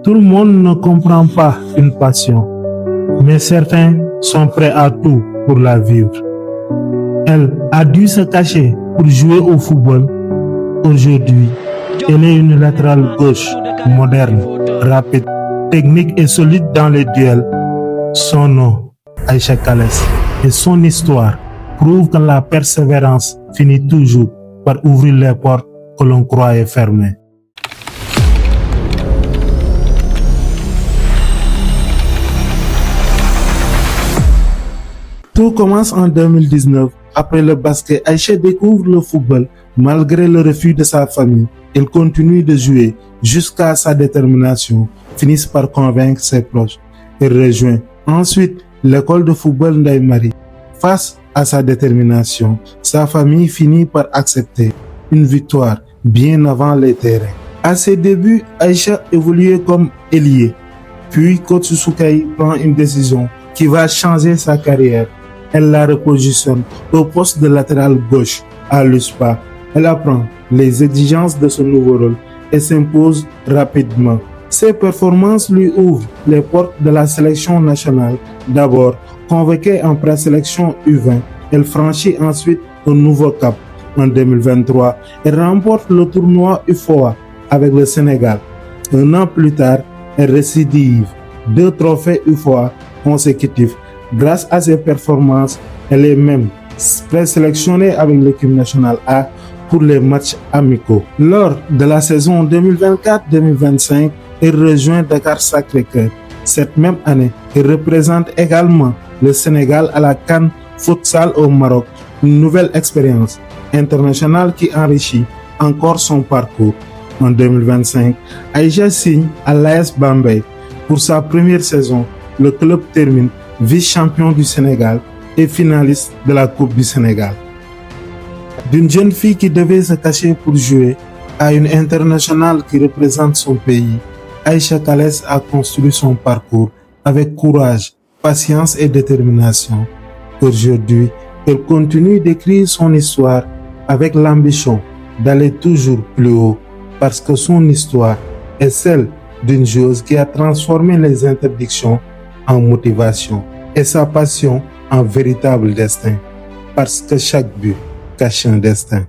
Tout le monde ne comprend pas une passion, mais certains sont prêts à tout pour la vivre. Elle a dû se cacher pour jouer au football. Aujourd'hui, elle est une latérale gauche, moderne, rapide, technique et solide dans les duels. Son nom, Aïcha Kalès, et son histoire prouve que la persévérance finit toujours par ouvrir les portes que l'on croyait fermées. Tout commence en 2019. Après le basket, Aïcha découvre le football. Malgré le refus de sa famille, elle continue de jouer jusqu'à sa détermination finisse par convaincre ses proches. Elle rejoint ensuite l'école de football Ndeye Marie. Face à sa détermination, sa famille finit par accepter une victoire bien avant les terrains. À ses débuts, Aïcha évoluait comme ailier. Puis coach Soukaï prend une décision qui va changer sa carrière. Elle la repositionne au poste de latéral gauche à l'USPA. Elle apprend les exigences de ce nouveau rôle et s'impose rapidement. Ses performances lui ouvrent les portes de la sélection nationale. D'abord convoquée en présélection U20, elle franchit ensuite un nouveau cap. En 2023, elle remporte le tournoi UFOA avec le Sénégal. Un an plus tard, elle récidive 2 trophées UFOA consécutifs. Grâce à ses performances, elle est même présélectionnée avec l'équipe nationale A pour les matchs amicaux. Lors de la saison 2024-2025, elle rejoint Dakar Sacré-Cœur. Cette même année, elle représente également le Sénégal à la CAN Futsal au Maroc, une nouvelle expérience internationale qui enrichit encore son parcours. En 2025, Aïcha signe à l'AS Bambey. Pour sa première saison, le club termine vice-champion du Sénégal et finaliste de la Coupe du Sénégal. D'une jeune fille qui devait se cacher pour jouer à une internationale qui représente son pays, Aïcha Kalès a construit son parcours avec courage, patience et détermination. Aujourd'hui, elle continue d'écrire son histoire avec l'ambition d'aller toujours plus haut parce que son histoire est celle d'une joueuse qui a transformé les interdictions en motivation et sa passion en véritable destin, parce que chaque but cache un destin.